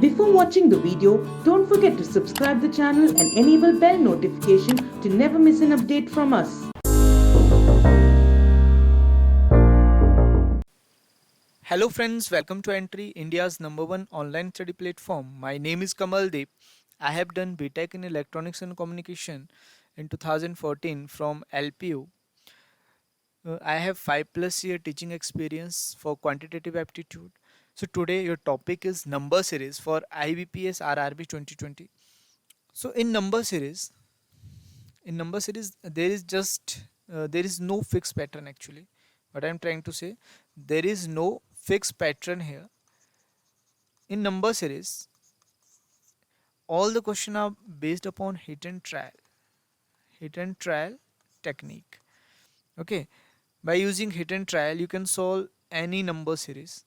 Before watching the video, don't forget to subscribe the channel and enable bell notification to never miss an update from us. Hello friends, welcome to Entry, India's #1 online study platform. My name is Kamal Deep. I have done BTech in Electronics and Communication in 2014 from LPU. I have 5+ year teaching experience for quantitative aptitude. So today your topic is number series for IBPS RRB 2020. So in number series there is no fixed pattern actually. What I'm trying to say, there is no fixed pattern here. In number series, all the questions are based upon hit and trial technique. Okay, by using hit and trial you can solve any number series.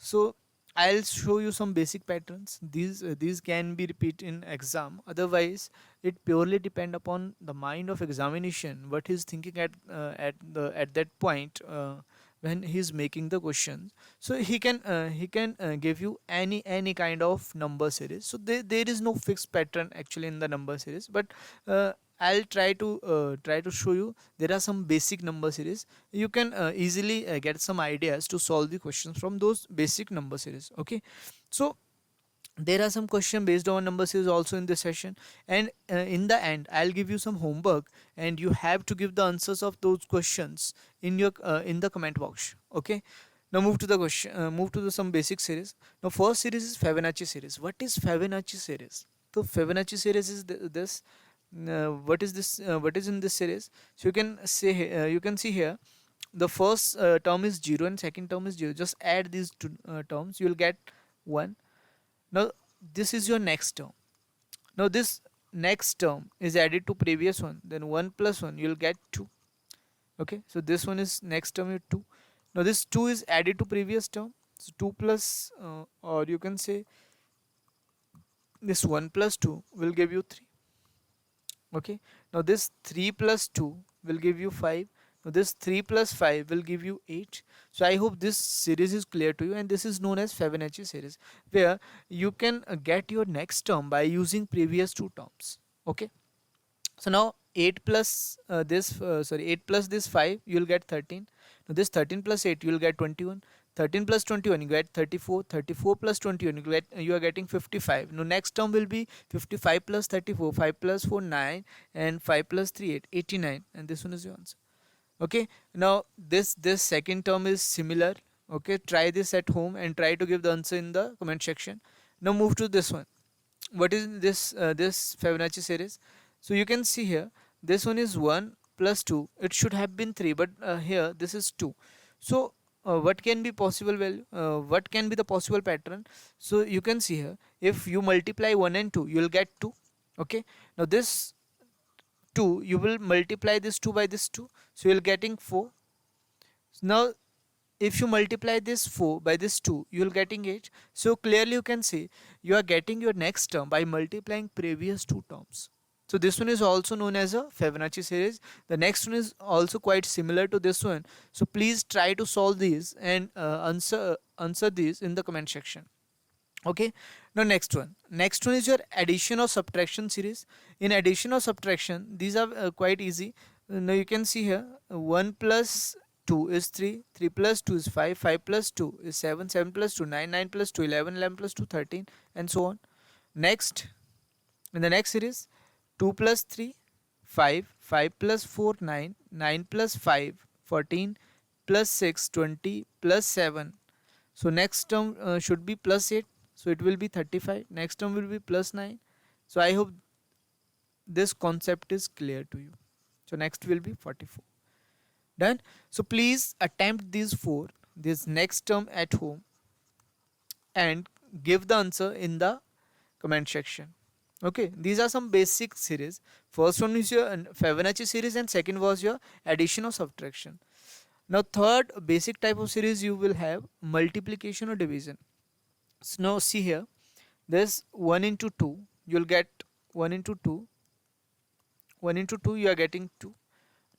So I'll show you some basic patterns. These can be repeated in exam. Otherwise, it purely depend upon the mind of examination. What he's thinking at that point when he's making the question. So he can give you any kind of number series. So there is no fixed pattern actually in the number series. But I'll try to show you there are some basic number series. You can easily get some ideas to solve the questions from those basic number series. Okay, so there are some questions based on number series also in this session, and in the end I'll give you some homework and you have to give the answers of those questions in the comment box. Okay, now move to the some basic series. Now first series is Fibonacci series. What is Fibonacci series? So Fibonacci series is this what is this what is in this series? So you can see here the first term is 0 and second term is 0. Just add these two terms, you will get 1. Now this is your next term. Now this next term is added to previous one, then 1 plus 1 you will get 2. Okay, so this one is next term is 2. Now this 2 is added to previous term, so 2 plus or you can say this 1 plus 2 will give you 3. Okay, now this 3 plus 2 will give you 5. Now this 3 plus 5 will give you 8. So I hope this series is clear to you, and this is known as Fibonacci series, where you can get your next term by using previous two terms. Okay, so now 8 plus 8 plus this 5 you will get 13. Now this 13 plus 8 you will get 21. 13 plus 21 you get 34. 34 plus 21 you are getting 55. Now next term will be 55 plus 34. 5 plus 4 9, and 5 plus 3 8, 89, and this one is your answer. Okay, now this second term is similar. Okay, try this at home and try to give the answer in the comment section. Now move to this one. What is this Fibonacci series? So you can see here this one is 1 plus 2. It should have been 3, but here this is 2. So what can be possible value? What can be the possible pattern? So you can see here, if you multiply 1 and 2 you will get 2. Okay, now this 2 you will multiply this 2 by this 2, so you will getting 4. Now if you multiply this 4 by this 2 you will getting 8. So clearly you can see you are getting your next term by multiplying previous two terms. So this one is also known as a Fibonacci series. The next one is also quite similar to this one. So please try to solve these and answer these in the comment section. Okay, now next one is your addition or subtraction series. In addition or subtraction, these are quite easy. Now you can see here 1 plus 2 is 3, 3 plus 2 is 5, 5 plus 2 is 7, 7 plus 2 9, 9 plus 2 11, 11 plus 2 13, and so on. Next, in the next series, 2 plus 3 5, 5 plus 4 9, 9 plus 5 14, plus 6 20, plus 7. So next term should be plus 8, so it will be 35. Next term will be plus 9. So I hope this concept is clear to you. So next will be 44. Done. So please attempt these four, this next term at home, and give the answer in the comment section. Okay, these are some basic series. First one is your Fibonacci series, and second was your addition or subtraction. Now third basic type of series you will have multiplication or division. So now see here, this 1 into 2 you will get 1 into 2. 1 into 2 you are getting 2.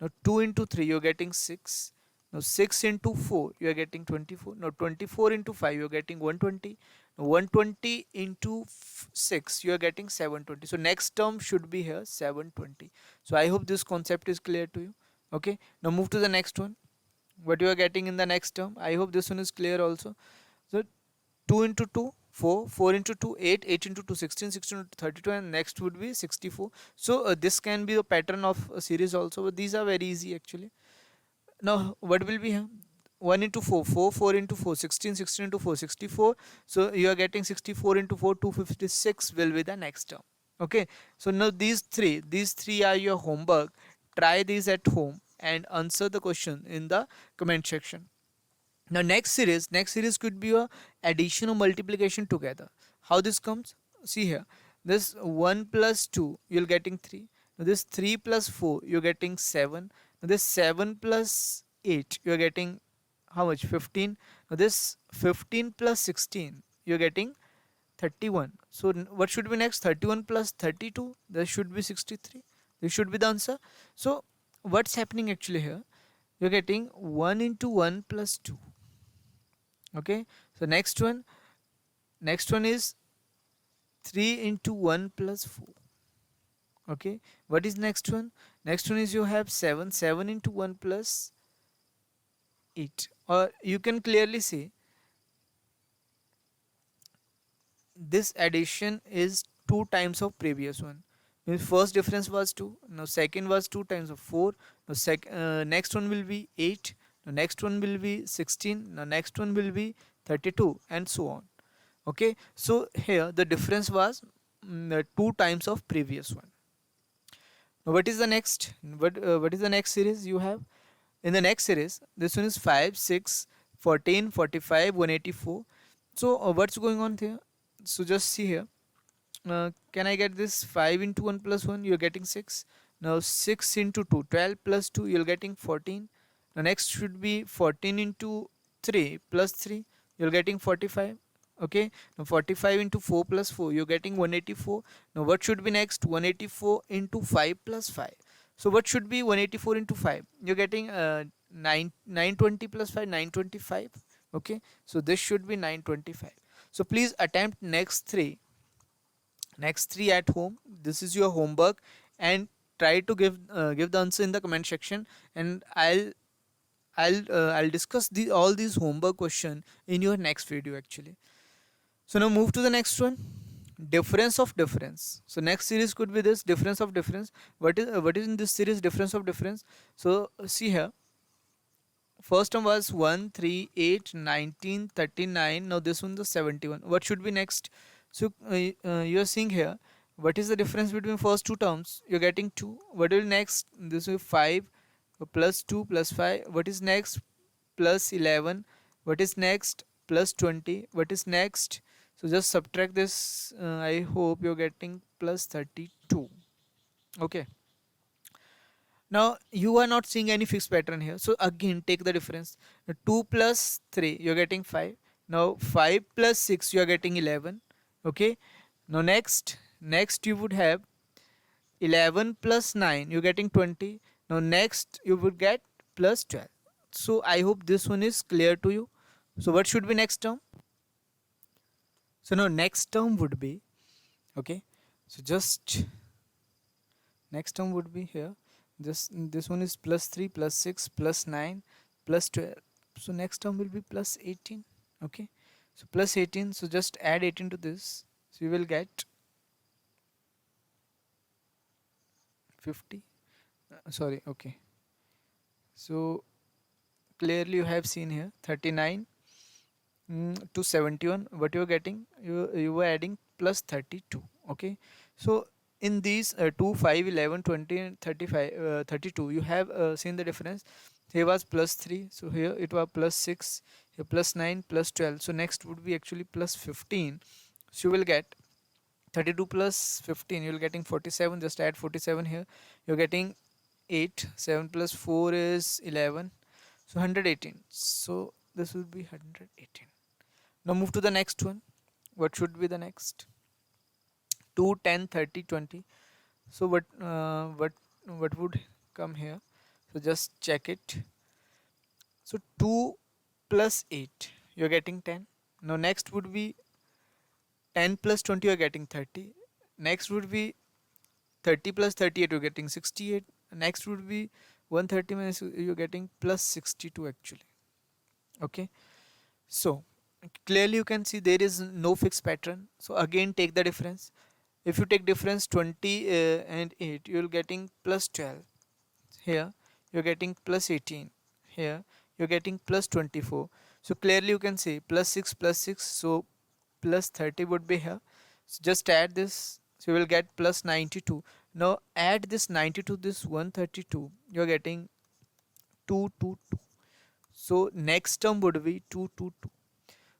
Now 2 into 3 you are getting 6. Now 6 into 4 you are getting 24. Now 24 into 5 you are getting 120. 120 into 6, you are getting 720. So next term should be here 720. So I hope this concept is clear to you. Okay, now move to the next one. What you are getting in the next term, I hope this one is clear also. So 2 into 2 4, 4 into 2 8, 8 into 2 16, 16 into 32, and next would be 64. So this can be a pattern of a series also, but these are very easy actually. Now what will be here? 1 into 4 4, 4 into 4 16, 16 into 4 64. So you are getting 64 into 4 256 will be the next term. Okay, so now these three are your homework. Try these at home and answer the question in the comment section. Now next series could be a addition or multiplication together. How this comes? See here, this 1 plus 2 you're getting 3. Now this 3 plus 4 you're getting 7. Now this 7 plus 8 you're getting how much? 15. Now this 15 plus 16 you're getting 31. So what should be next? 31 plus 32, that should be 63. This should be the answer. So what's happening actually here? You're getting 1 into 1 plus 2. Okay, so next one is 3 into 1 plus 4. Okay, what is next one is you have 7 into 1 plus 8, or you can clearly see this addition is 2 times of previous one. Means first difference was 2, now second was 2 times of 4. Now next one will be 8, now next one will be 16, now next one will be 32, and so on. Okay, so here the difference was 2 times of previous one. Now what is the next? What is the next series you have? In the next series, this one is 5 6 14 45 184. So what's going on here? So just see here, can I get this 5 into 1 plus 1? You're getting 6. Now 6 into 2 12 plus 2 you're getting 14. Now next should be 14 into 3 plus 3, you're getting 45. Okay, now 45 into 4 plus 4 you're getting 184. Now what should be next? 184 into 5 plus 5. So what should be 184 into 5? You're getting 920 plus 5 925. Okay, so this should be 925. So please attempt next three at home. This is your homework, and try to give the answer in the comment section, and I'll discuss all these homework question in your next video actually. So now move to the next one, difference of difference. So next series could be this difference of difference. What is in this series difference of difference? So see here, first one was 1 3 8 19 39. Now this one the 71. What should be next? So you are seeing here, what is the difference between first two terms? You're getting 2. What will next? This will be 5 plus 2 plus 5. What is next? Plus 11. What is next? Plus 20. What is next? So just subtract this. I hope you're getting plus 32. Okay, now you are not seeing any fixed pattern here, so again take the difference. Now 2 plus 3 you're getting 5. Now 5 plus 6 you are getting 11. Okay, now next you would have 11 plus 9 you're getting 20. Now next you would get plus 12. So I hope this one is clear to you. So what should be next term? So now next term would be, okay, so just next term would be here, this one is plus 3 plus 6 plus 9 plus 12. So next term will be plus 18. Okay, so plus 18, so just add 18 to this, so you will get 50. Sorry, okay, so clearly you have seen here 39 to 71. What you're getting, you were adding plus 32. Okay, so in these 2 5 11 20 and 35 32, you have seen the difference. Here was plus 3, so here it was plus 6, here plus 9 plus 12. So next would be actually plus 15. So you will get 32 plus 15, you're getting 47. Just add 47 here, you're getting 8. 7 plus 4 is 11, so 118. So this will be 118. Now move to the next one. What should be the next? 2 10 30 20. So what would come here? So just check it. So 2 plus 8 you're getting 10. Now next would be 10 plus 20 you're getting 30. Next would be 30 plus 38 you're getting 68. Next would be 130 minus you're getting plus 62 actually. Okay, so clearly you can see there is no fixed pattern. So again take the difference. If you take difference 20 and 8, you're getting plus 12. Here you're getting plus 18. Here you're getting plus 24. So clearly you can see plus 6 plus 6, so plus 30 would be here. So just add this, so you will get plus 92. Now add this 90 to this 132, you're getting 222. So next term would be 222.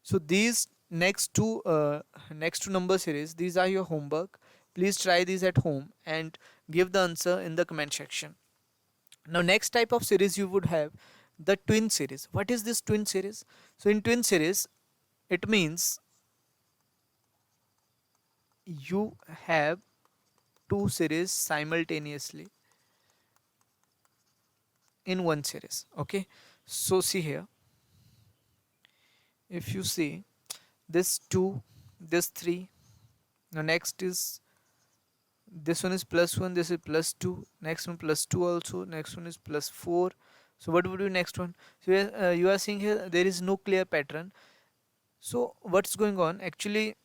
So these next two number series, these are your homework. Please try these at home and give the answer in the comment section. Now next type of series you would have the twin series. What is this twin series? So in twin series, it means you have two series simultaneously in one series. Okay, so see here, if you see this 2, this 3, now next is this one is plus 1, this is plus 2, next one plus 2 also, next one is plus 4. So what would be next one? So you are seeing here there is no clear pattern. So what's going on actually?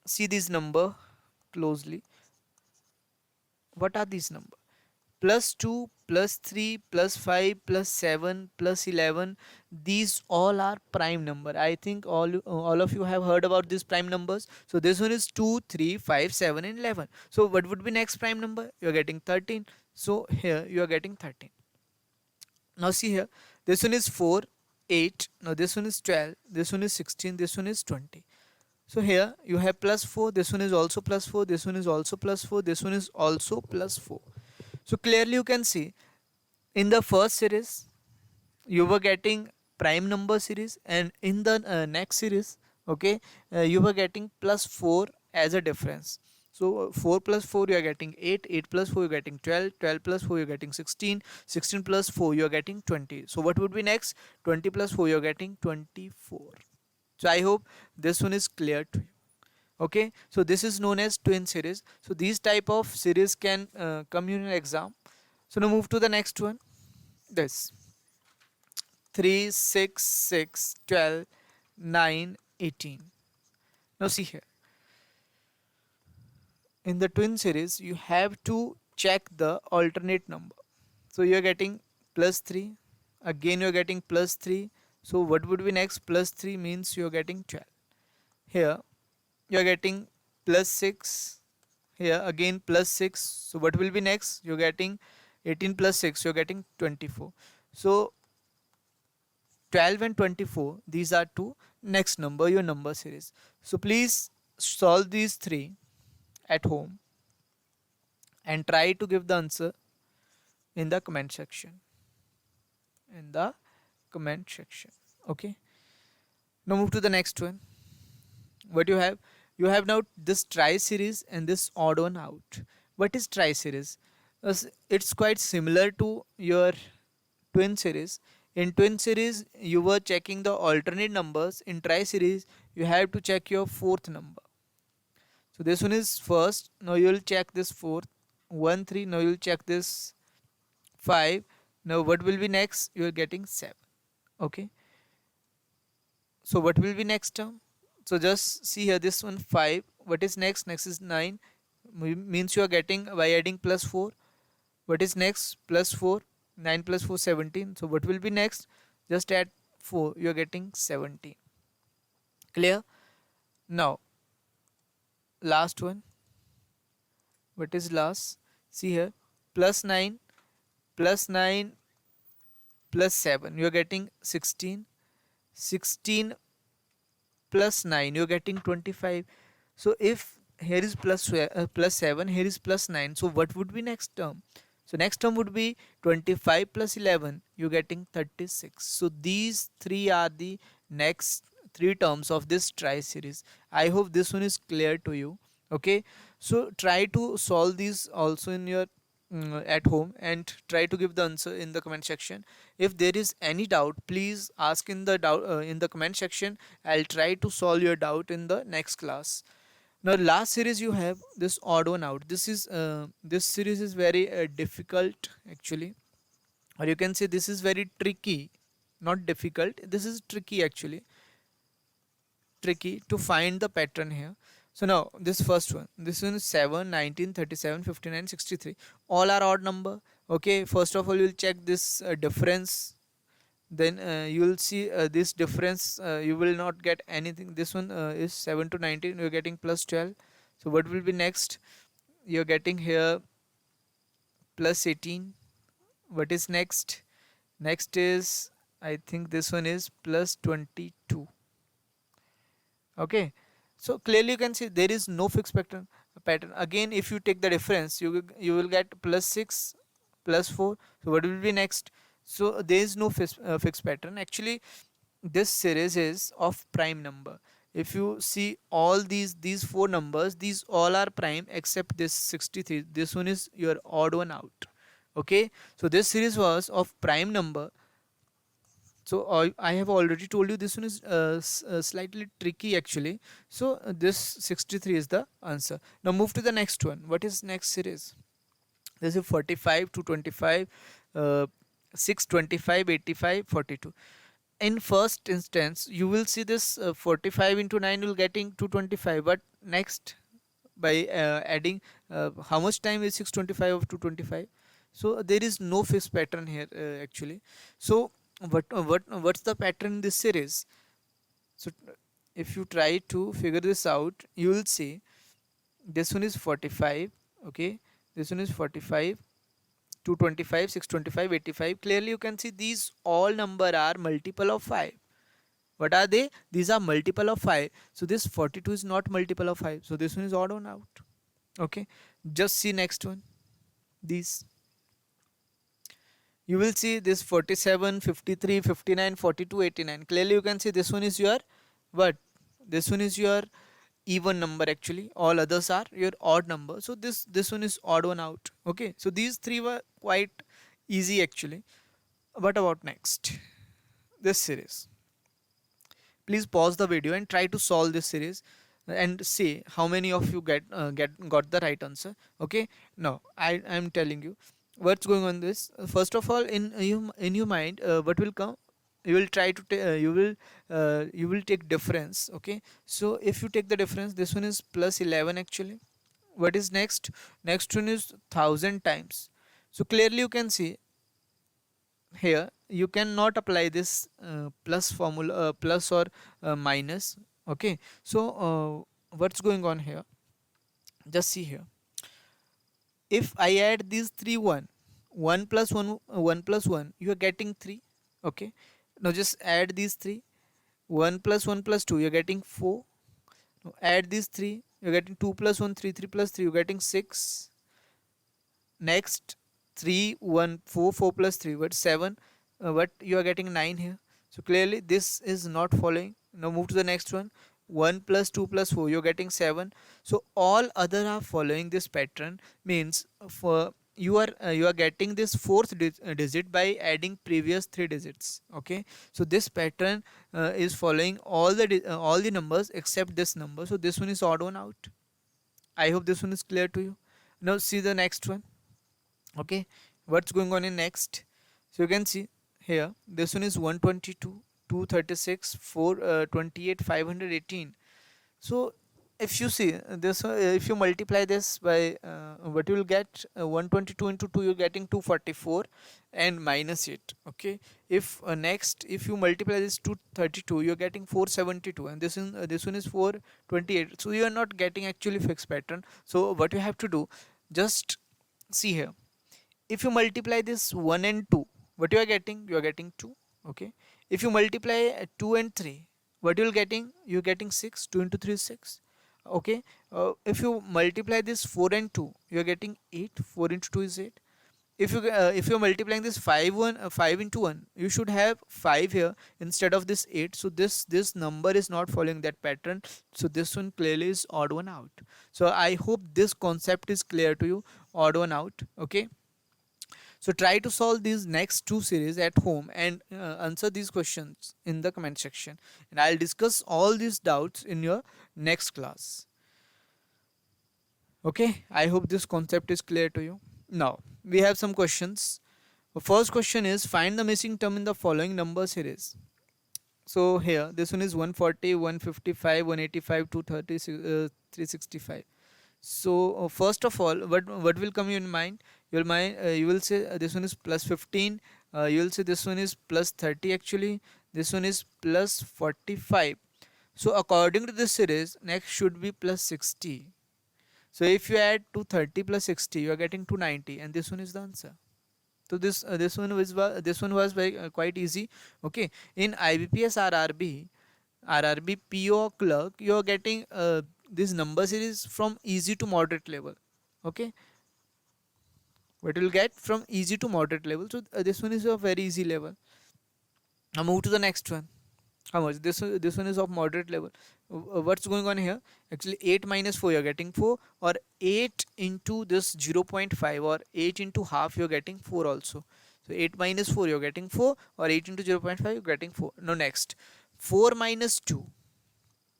See this number closely. What are these numbers? Plus 2, plus 3, plus 5, plus 7, plus 11. These all are prime number. I think all of you have heard about these prime numbers. So this one is 2, 3, 5, 7 and 11. So what would be next prime number? You are getting 13. So here you are getting 13. Now see here, this one is 4, 8. Now this one is 12, this one is 16, this one is 20. So here you have plus 4, this one is also plus 4, this one is also plus 4, this one is also plus 4. So clearly you can see in the first series you were getting prime number series, and in the next series, okay, you were getting plus 4 as a difference. So 4 plus 4 you are getting 8, 8 plus 4 you are getting 12, 12 plus 4 you are getting 16, 16 plus 4 you are getting 20. So what would be next? 20 plus 4 you are getting 24. So I hope this one is clear to you. Okay, so this is known as twin series. So these type of series can come in an exam. So now move to the next one. This 3, 6, 6, 12, 9, 18. Now see here, in the twin series you have to check the alternate number. So you are getting plus 3, again you are getting plus 3. So what would be next? Plus 3 means you are getting 12. Here you are getting plus 6. Here again plus 6. So what will be next? You are getting 18 plus 6, you are getting 24. So 12 and 24, these are two next number, your number series. So please solve these three at home and try to give the answer in the comment section. In the comment section. Okay. Now move to the next one. What you have? You have now this try series and this odd one out. What is try series? It's quite similar to your twin series. In twin series you were checking the alternate numbers. In try series you have to check your fourth number. So this one is first, now you will check this fourth. 1, 3, now you will check this 5. Now what will be next? You are getting 7. Okay, so what will be next term? So just see here, this one 5. What is next? Next is 9. Means you are getting by adding plus 4. What is next? Plus 4. 9 plus 4, 17. So what will be next? Just add 4. You are getting 17. Clear? Now last one. What is last? See here, plus 9 plus 9 plus 7, you are getting 16. 16 plus 9, you are getting 25. So if here is plus 7, here is plus 9, so what would be next term? So next term would be 25 plus 11, you are getting 36. So these three are the next three terms of this try series. I hope this one is clear to you. Okay, so try to solve these also in your at home and try to give the answer in the comment section. If there is any doubt, please ask in the comment section. I'll try to solve your doubt in the next class. Now last series you have this odd one out. This series is very difficult actually, or you can say this is very tricky, not difficult, this is tricky actually, tricky to find the pattern here. So now this first one, this one is 7, 19, 37, 59, 63. All are odd number. Okay, first of all you will check this difference, then you will see this difference, you will not get anything. This one is 7 to 19, you're getting plus 12. So what will be next? You're getting here plus 18. What is next? Next is, I think this one is plus 22. Okay, so clearly you can see there is no fixed pattern. Again, if you take the difference, you will get plus 6, plus 4. So what will be next? So there is no fixed pattern actually. This series is of prime number. If you see all these four numbers, these all are prime except this 63. This one is your odd one out. Okay, so this series was of prime number. So I have already told you this one is slightly tricky actually. So this 63 is the answer. Now move to the next one. What is next series? This is 45 to 25, 6, 25, 85, 42. In first instance you will see this 45 into 9 will getting 225, but next by adding how much time is 625 of 225. So there is no fixed pattern here actually. So what's the pattern in this series? So if you try to figure this out, you will see this one is 45. Okay, this one is 45, 225, 625, 85. Clearly you can see these all number are multiple of 5. What are they? These are multiple of 5. So this 42 is not multiple of 5. So this one is odd one out. Okay, just see next one. These you will see this 47, 53, 59, 42, 89. Clearly you can see this one is your what? This one is your even number actually. All others are your odd number. So this one is odd one out. Okay, so these three were quite easy actually. What about next? This series. Please pause the video and try to solve this series and see how many of you got the right answer. Okay, now I am telling you what's going on this. First of all, in your mind what will come, you will try to you will take difference. Okay, so if you take the difference, this one is plus 11 actually. What is next? Next one is 1000 times. So clearly you can see here you cannot apply this plus formula, plus or minus. Okay, so what's going on here? Just see here. If I add these three 1 plus 1, 1 plus 1, you are getting 3. Okay, now just add these 3. 1 plus 1 plus 2, you're getting 4. Now add these 3, you're getting 2 plus 1, 3, 3 plus 3, you're getting 6. Next 3, 1, 4, 4 plus 3, what 7, but you are getting 9 here. So clearly this is not following. Now move to the next one. 1 plus 2 plus 4, you're getting 7. So all other are following this pattern, means for you are getting this fourth digit by adding previous three digits. Okay, so this pattern is following all the numbers except this number. So this one is odd one out. I hope this one is clear to you. Now see the next one. Okay, what's going on in next? So you can see here this one is 122, 236, 428, 518. So if you see this if you multiply this by what you will get, 122 into 2, you're getting 244 and minus 8. Okay, if next if you multiply this 232, you're getting 472, and this one is 428. So you are not getting actually fixed pattern. So what you have to do, just see here. If you multiply this 1 and 2, what you are getting? You are getting 2. Okay, if you multiply 2 and 3, what you will getting? You are getting 6. 2 into 3 is 6. Okay, if you multiply this 4 and 2, you are getting 8. 4 into 2 is 8. If you are multiplying this 5 into 1, you should have 5 here instead of this 8. So this number is not following that pattern. So this one clearly is odd one out. So I hope this concept is clear to you. Odd one out. Okay, so try to solve these next two series at home and answer these questions in the comment section. And I'll discuss all these doubts in your next class. Okay, I hope this concept is clear to you. Now we have some questions. The first question is, find the missing term in the following number series. So here this one is 140, 155, 185, 230, 365. So first of all, what will come in mind? You will say this one is plus 15. You will say this one is plus 30 actually. This one is plus 45. So according to this series, next should be plus 60. So if you add 230 plus 60, you are getting 290, and this one is the answer. So this one was very quite easy. Okay, in IBPS RRB PO clerk, you are getting this number series from easy to moderate level. Okay, what you will get from easy to moderate level. So this one is a very easy level. Now move to the next one. How much? This one is of moderate level. What's going on here? Actually, 8 minus 4 you're getting 4, or 8 into this 0.5, or 8 into half you're getting 4 also. So 8 minus 4 you're getting 4, or 8 into 0.5 you're getting 4. Now next, 4 minus 2.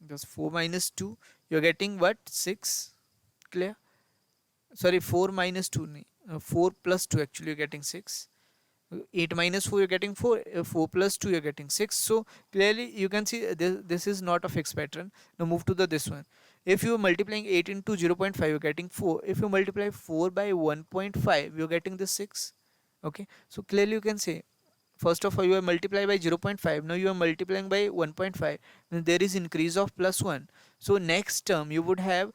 Just 4 minus 2 you're getting what? 6. Clear? Sorry, 4 minus 2 4 plus 2 actually you're getting 6. 8 minus 4 you're getting 4, 4 plus 2 you're getting 6. So clearly you can see this is not a fixed pattern. Now move to the this one. If you are multiplying 8 into 0.5 you're getting 4. If you multiply 4 by 1.5 you're getting this 6. Okay, so clearly you can say, first of all you are multiplying by 0.5, now you are multiplying by 1.5, then there is increase of plus 1. So next term you would have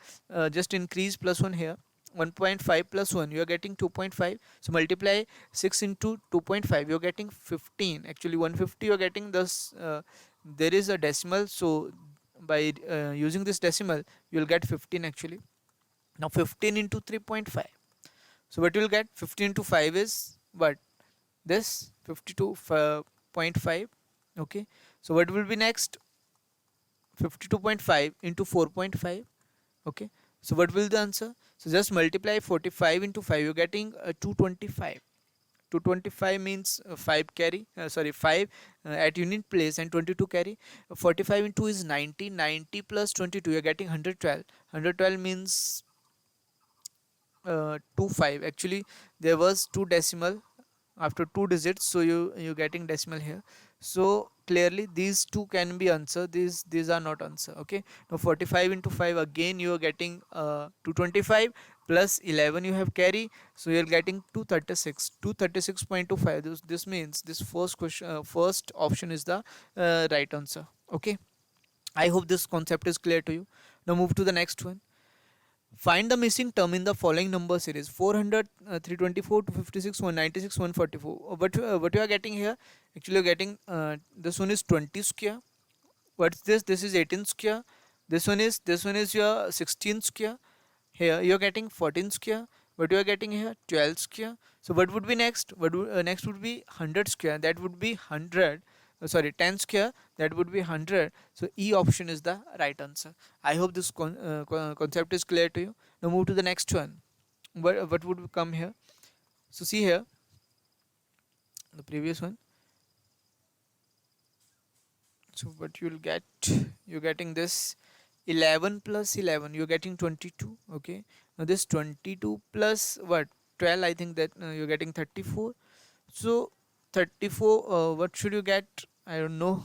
just increase plus 1 here. 1.5 plus 1 you are getting 2.5. So multiply 6 into 2.5 you are getting 15. Actually 150 you are getting this. There is a decimal, so by using this decimal you will get 15 actually. Now 15 into 3.5, so what you will get? 15 into 5 is what? This 52.5. Okay, so what will be next? 52.5 into 4.5. Okay, so what will the answer? So just multiply 45 into 5, you're getting 225. 225 means 5 carry, sorry 5 at unit place, and 22 carry. 45 into is 90. 90 plus 22 you're getting 112. 112 means 25. Actually there was two decimal after two digits, so you getting decimal here. So clearly these two can be answer, these are not answer. Okay, now 45 into 5, again you are getting 225 plus 11 you have carry, so you're getting 236. 236.25. This means this first question, first option is the right answer. Okay, I hope this concept is clear to you. Now move to the next one. Find the missing term in the following number series: 400, 324, 256, 196, 144. What you are getting here? Actually, you're getting this one is 20 square. What's this? This is 18 square. This one is your 16 square. Here you're getting 14 square. What you are getting here? 12 square. So what would be next? Next would be 100 square. That would be 100. Sorry, 10 square. That would be 100. So E option is the right answer. I hope this concept is clear to you. Now move to the next one. What would come here? So see here, the previous one. So what you'll get, you're getting this 11 plus 11, you're getting 22. Okay, now this 22 plus what, 12, I think that you're getting 34. So 34, what should you get? I don't know.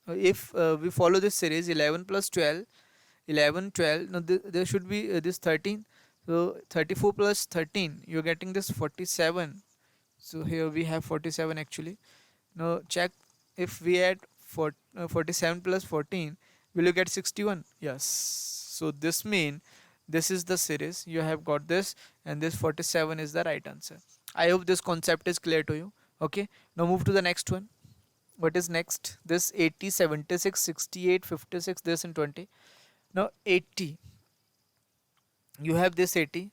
If we follow this series, 11 plus 12, 11 12, now there should be this 13. So 34 plus 13, you're getting this 47. So here we have 47 actually. Now check, if we add 47 plus 14, will you get 61? Yes. So this mean this is the series. You have got this, and this 47 is the right answer. I hope this concept is clear to you. Okay. Now move to the next one. What is next? This 80, 76, 68, 56, this and 20. Now 80. You have this 80.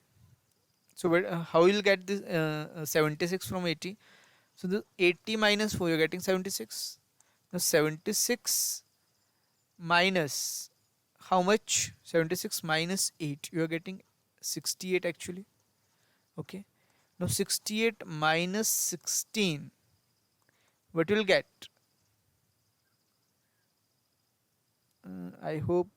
So how you will get this 76 from 80? So the 80 minus 4, you're getting 76. Now 76 minus how much? 76 minus 8, you are getting 68 actually. Okay. Now 68 minus 16, what you will get? I hope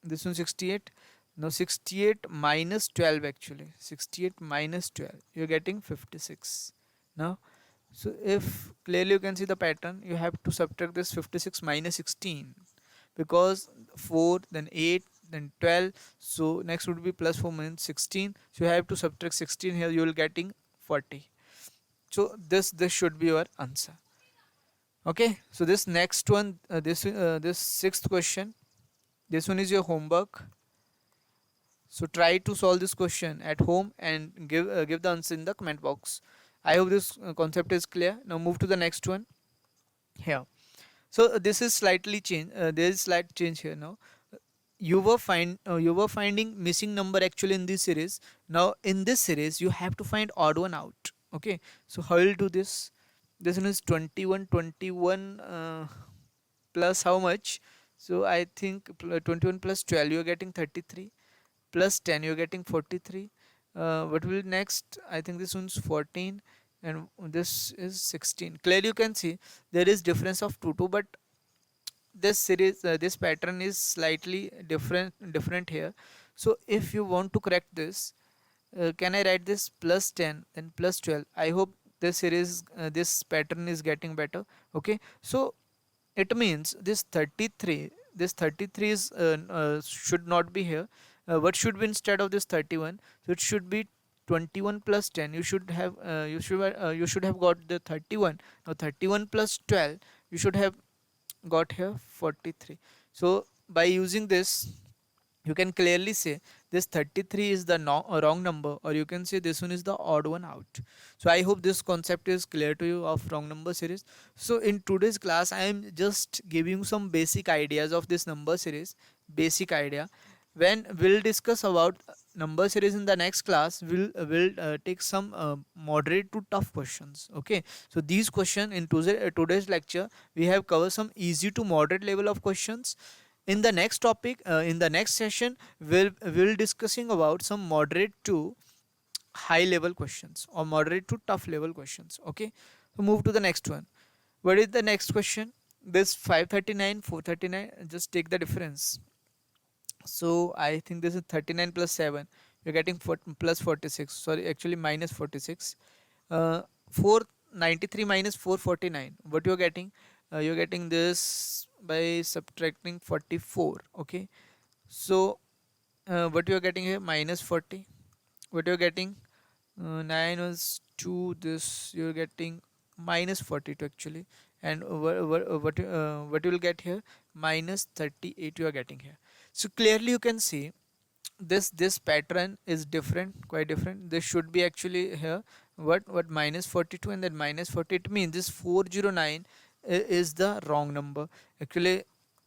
this one 68. Now 68 minus 12, actually 68 minus 12, you're getting 56. Now, so if clearly you can see the pattern, you have to subtract this 56 minus 16, because 4 then 8 then 12, so next would be plus 4 minus 16, so you have to subtract 16 here, you will getting 40. So this should be your answer. Okay, so this next one, this sixth question, this one is your homework. So try to solve this question at home and give the answer in the comment box. I hope this concept is clear. Now move to the next one here. So this is slightly change. There is slight change here now. You were finding missing number actually in this series. Now in this series you have to find odd one out. Okay. So how will do this? This one is 21. 21 plus how much? So I think 21 plus 12 you are getting 33, plus 10 you're getting 43. What will next? I think this one's 14 and this is 16. Clearly you can see there is difference of 2 but this series, this pattern is slightly different here. So if you want to correct this, can I write this plus 10 then plus 12? I hope this series, this pattern is getting better. Okay, so it means this 33 is should not be here. What should be instead of this 31? So it should be 21 plus 10. You should have got the 31. Now 31 plus 12, you should have got here 43. So by using this, you can clearly say this 33 is the wrong number, or you can say this one is the odd one out. So I hope this concept is clear to you of wrong number series. So in today's class I am just giving you some basic ideas of this number series, basic idea. When we'll discuss about number series in the next class, we'll take some moderate to tough questions. Okay, so these questions in today's lecture we have covered some easy to moderate level of questions. In the next topic, in the next session, we'll discussing about some moderate to high level questions or moderate to tough level questions. Okay, so move to the next one. What is the next question? This 539 439, just take the difference. So I think this is 39 plus 7, you're getting plus 46, sorry actually minus 46. 493 minus 449, what you're getting? You're getting this by subtracting 44. Okay, so what you're getting here? Minus 40. What you're getting? 9 was 2, this you're getting minus 42 actually, and what you will get here? Minus 38 you are getting here. So clearly you can see this pattern is different, quite different. This should be actually here what minus 42 and then minus 40. It means this 409 is the wrong number. Actually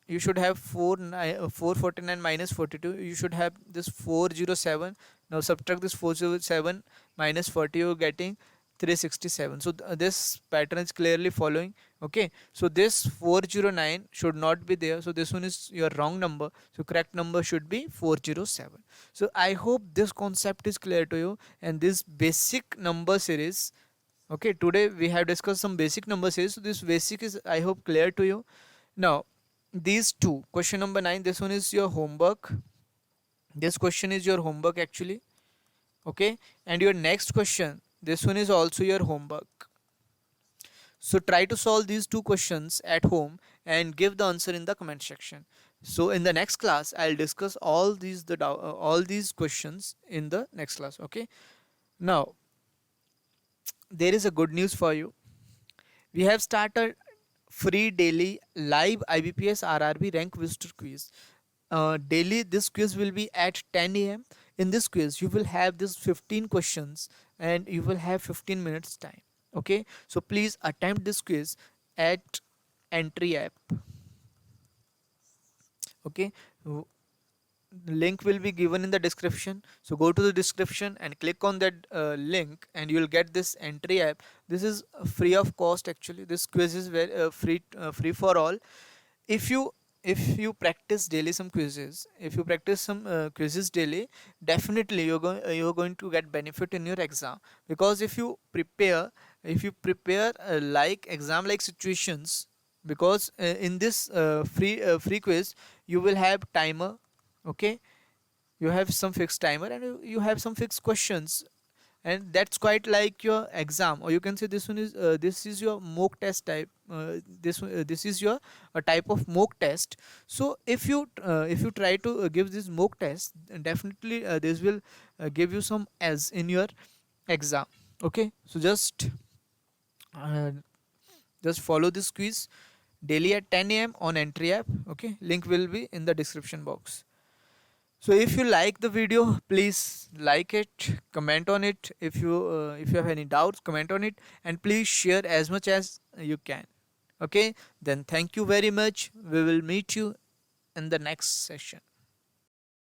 you should have 449 minus 42, you should have this 407. Now subtract this 407 minus 40, you're getting 367. So this pattern is clearly following. Okay, so this 409 should not be there, so this one is your wrong number, so correct number should be 407. So I hope this concept is clear to you, and this basic number series. Okay, today we have discussed some basic number series, so this basic is I hope clear to you. Now these two, question number 9, this one is your homework. This question is your homework actually. Okay, and your next question, this one is also your homework. So try to solve these two questions at home and give the answer in the comment section. So in the next class I'll discuss all these questions in the next class. Okay, now there is a good news for you. We have started free daily live IBPS RRB rank visitor quiz. Daily this quiz will be at 10 a.m. In this quiz you will have this 15 questions and you will have 15 minutes time. Okay, so please attempt this quiz at entry app. Okay, the link will be given in the description, so go to the description and click on that link and you will get this entry app. This is free of cost actually. This quiz is very free for all. If you practice daily some quizzes, if you practice some quizzes daily, definitely you're going to get benefit in your exam, because if you prepare like exam like situations, because in this free quiz you will have timer. Okay, you have some fixed timer, and you have some fixed questions, and that's quite like your exam, or you can say this is your mock test type. This is your a type of mock test. So if you try to give this mock test, then definitely this will give you some as in your exam. Okay, so uh, just follow this quiz daily at 10 a.m. on Entry app. Okay, link will be in the description box. So if you like the video, please like it, comment on it. If you have any doubts, comment on it, and please share as much as you can. Okay, then thank you very much. We will meet you in the next session.